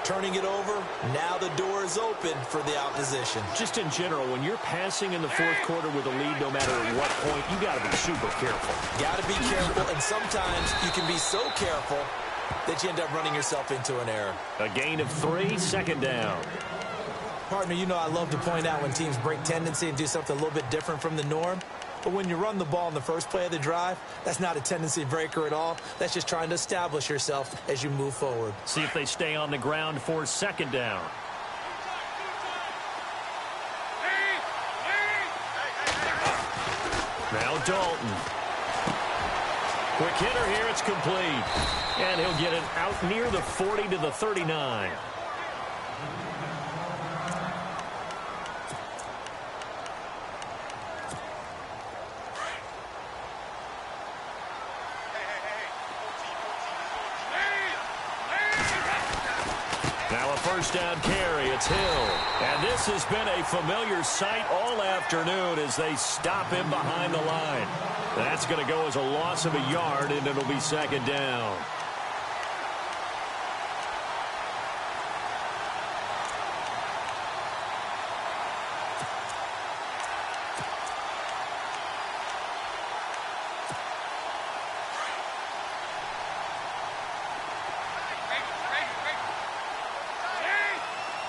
turning it over, now the door is open for the opposition. Just in general, when you're passing in the fourth quarter with a lead, no matter at what point, you got to be super careful. Got to be careful, and sometimes you can be so careful that you end up running yourself into an error. A gain of 3, second down. Partner, I love to point out when teams break tendency and do something a little bit different from the norm. But when you run the ball in the first play of the drive, that's not a tendency breaker at all. That's just trying to establish yourself as you move forward. See if they stay on the ground for second down. Now Dalton. Quick hitter here, it's complete. And he'll get it out near the 40 to the 39. Now a first down carry, it's Hill. And this has been a familiar sight all afternoon as they stop him behind the line. That's going to go as a loss of a yard, and it'll be second down.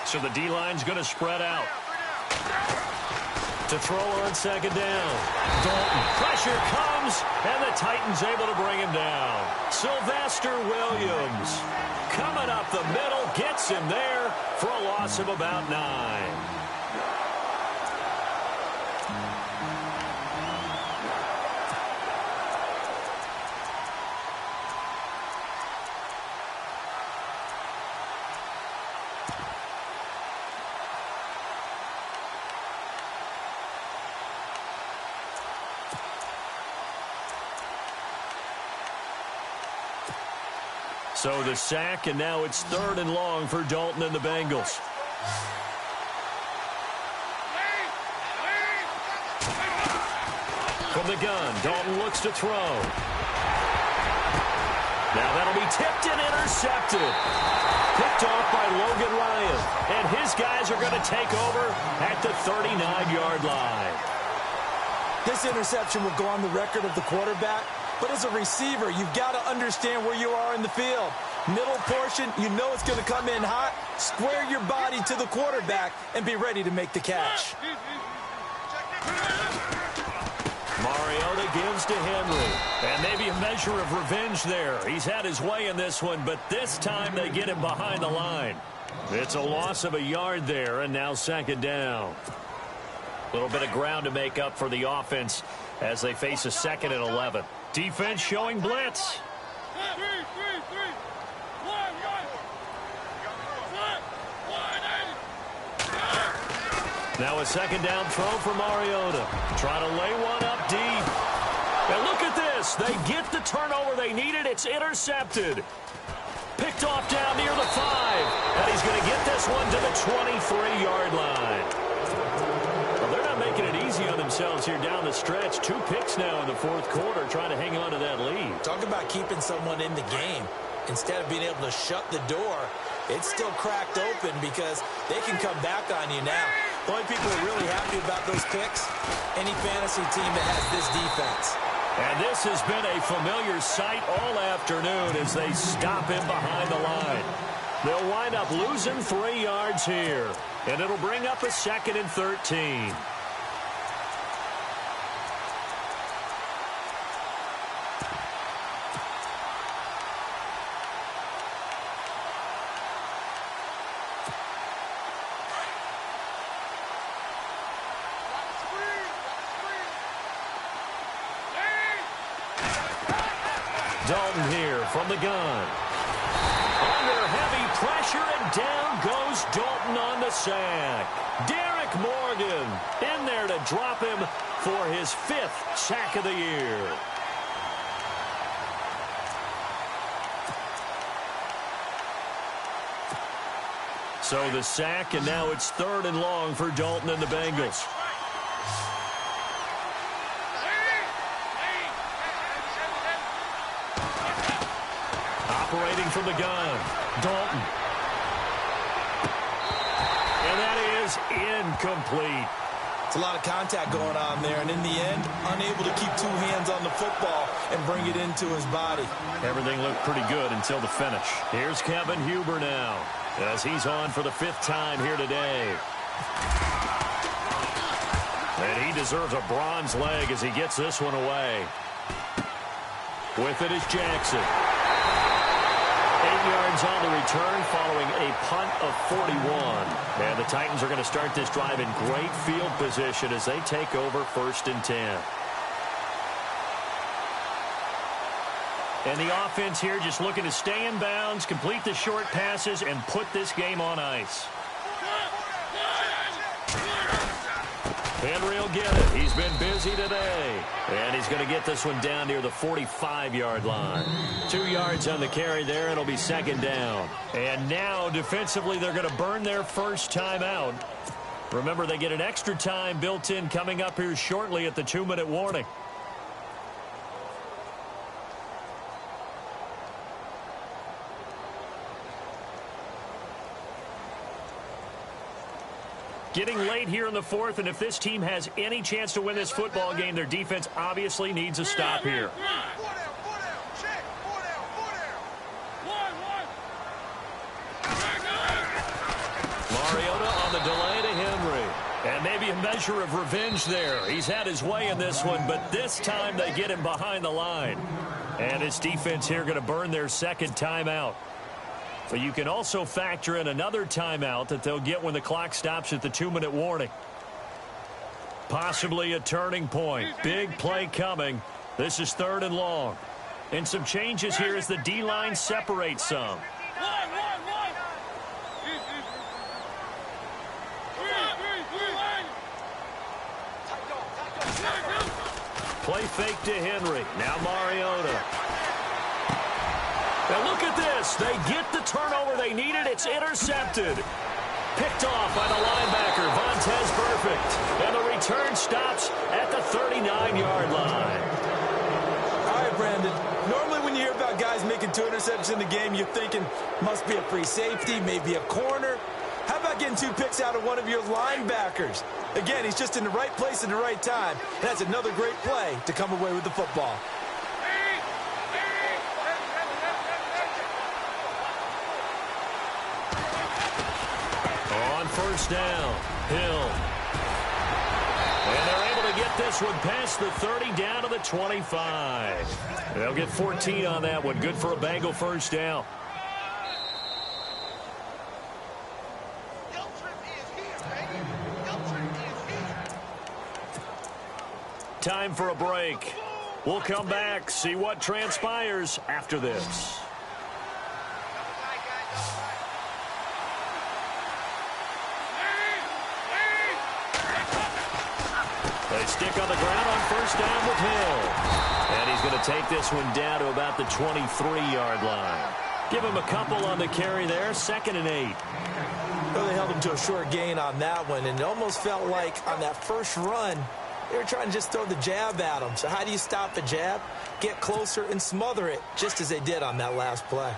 So the D-line's going to spread out. To throw on second down. Dalton. Pressure comes, and the Titans able to bring him down. Sylvester Williams coming up the middle, gets him there for a loss of about 9. So the sack, and now it's 3rd and long for Dalton and the Bengals. From the gun, Dalton looks to throw. Now that'll be tipped and intercepted. Picked off by Logan Ryan. And his guys are going to take over at the 39-yard line. This interception will go on the record of the quarterback. But as a receiver, you've got to understand where you are in the field. Middle portion, you know it's going to come in hot. Square your body to the quarterback and be ready to make the catch. Mariota gives to Henry. And maybe a measure of revenge there. He's had his way in this one, but this time they get him behind the line. It's a loss of a yard there, and now second down. A little bit of ground to make up for the offense as they face a 2nd and 11. Defense showing blitz. Now a second down throw for Mariota. Trying to lay one up deep. And look at this. They get the turnover they needed. It's intercepted. Picked off down near the 5. And he's going to get this one to the 23-yard line. Making it easy on themselves here down the stretch. 2 picks now in the fourth quarter, trying to hang on to that lead. Talk about keeping someone in the game. Instead of being able to shut the door, it's still cracked open because they can come back on you now. The only people who are really happy about those picks, any fantasy team that has this defense. And this has been a familiar sight all afternoon as they stop him behind the line. They'll wind up losing 3 yards here, and it'll bring up a 2nd and 13. Dalton here from the gun. Under heavy pressure, and down goes Dalton on the sack. Derek Morgan in there to drop him for his 5th sack of the year. So the sack, and now it's 3rd and long for Dalton and the Bengals. Operating from the gun, Dalton. And that is incomplete. It's a lot of contact going on there, and in the end, unable to keep 2 hands on the football and bring it into his body. Everything looked pretty good until the finish. Here's Kevin Huber now, as he's on for the 5th time here today. And he deserves a bronze leg as he gets this one away. With it is Jackson. 8 yards on the return following a punt of 41. And the Titans are going to start this drive in great field position as they take over 1st and 10. And the offense here just looking to stay in bounds, complete the short passes, and put this game on ice. Henry will get it. He's been busy today. And he's going to get this one down near the 45-yard line. 2 yards on the carry there. It'll be 2nd down. And now, defensively, they're going to burn their first timeout. Remember, they get an extra time built in coming up here shortly at the 2-minute warning. Getting late here in the 4th, and if this team has any chance to win this football game, their defense obviously needs a stop here. Mariota on the delay to Henry. And maybe a measure of revenge there. He's had his way in this one, but this time they get him behind the line. And his defense here going to burn their 2nd timeout. But you can also factor in another timeout that they'll get when the clock stops at the 2-minute warning. Possibly a turning point. Big play coming. This is 3rd and long. And some changes here as the D-line separates some. Play fake to Henry. Now Mariota. Now look at this. They get the turnover they needed. It's intercepted. Picked off by the linebacker, Vontaze Burfict. And the return stops at the 39-yard line. All right, Brandon. Normally when you hear about guys making 2 interceptions in the game, you're thinking must be a free safety, maybe a corner. How about getting 2 picks out of one of your linebackers? Again, he's just in the right place at the right time. And that's another great play to come away with the football. On 1st down, Hill. And they're able to get this one past the 30 down to the 25. They'll get 14 on that one. Good for a Bengal 1st down. Time for a break. We'll come back, see what transpires after this. They stick on the ground on 1st down with Hill. And he's going to take this one down to about the 23-yard line. Give him a couple on the carry there, 2nd and 8. Well, they held him to a short gain on that one, and it almost felt like on that first run, they were trying to just throw the jab at him. So how do you stop the jab? Get closer and smother it, just as they did on that last play.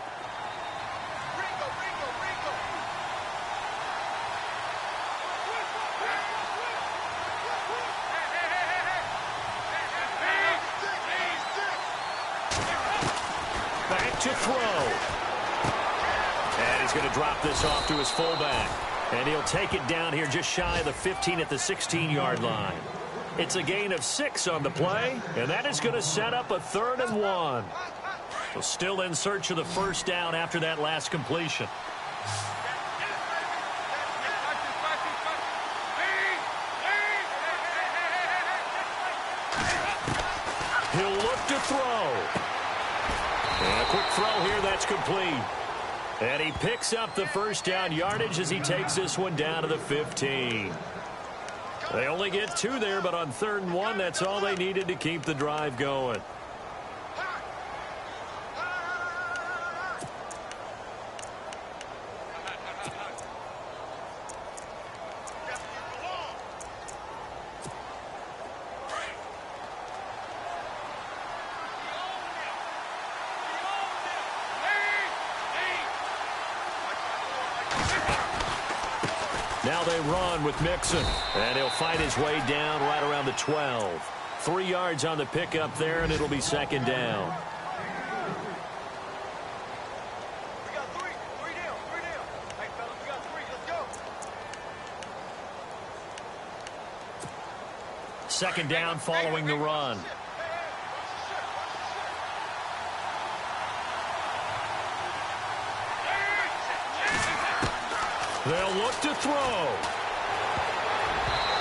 Back to throw. And he's going to drop this off to his fullback. And he'll take it down here just shy of the 15 at the 16-yard line. It's a gain of 6 on the play, and that is going to set up a 3rd and 1. So still in search of the 1st down after that last completion. He'll look to throw. quick throw here, that's complete. And he picks up the first down yardage as he takes this one down to the 15. They only get 2 there, but on 3rd and 1, that's all they needed to keep the drive going. Now they run with Mixon, and he'll fight his way down right around the 12. 3 yards on the pickup there, and it'll be 2nd down. We got 3 down. Hey, fellas, we got 3. Let's go. 2nd down following the run. They'll look to throw.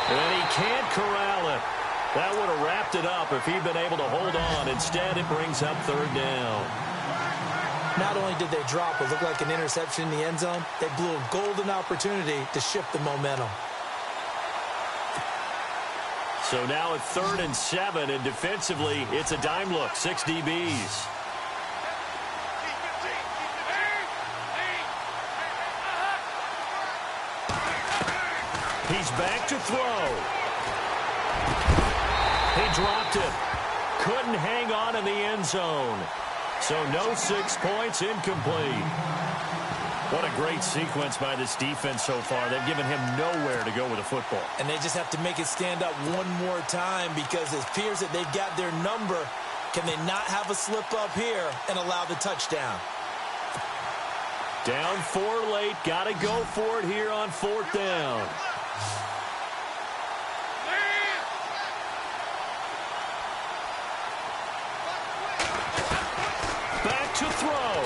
And he can't corral it. That would have wrapped it up if he'd been able to hold on. Instead, it brings up 3rd down. Not only did they drop what looked like an interception in the end zone, they blew a golden opportunity to shift the momentum. So now at 3rd and 7, and defensively, it's a dime look, 6 DBs. He's back to throw. He dropped it. Couldn't hang on in the end zone. So no 6 points, incomplete. What a great sequence by this defense so far. They've given him nowhere to go with the football. And they just have to make it stand up one more time because it appears that they've got their number. Can they not have a slip up here and allow the touchdown? Down 4 late. Got to go for it here on 4th down. Back to throw.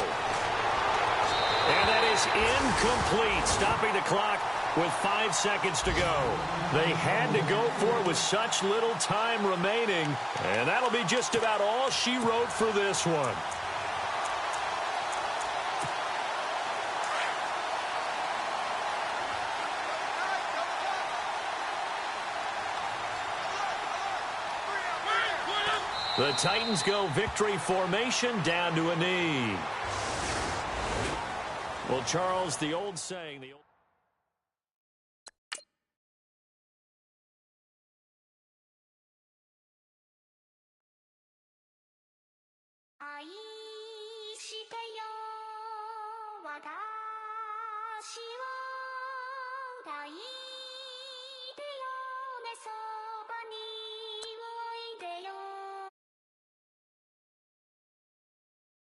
And that is incomplete, stopping the clock with 5 seconds to go. They had to go for it with such little time remaining, and that'll be just about all she wrote for this one. The Titans go victory formation down to a knee. Well, Charles, the old saying,愛してよ私を抱いてよ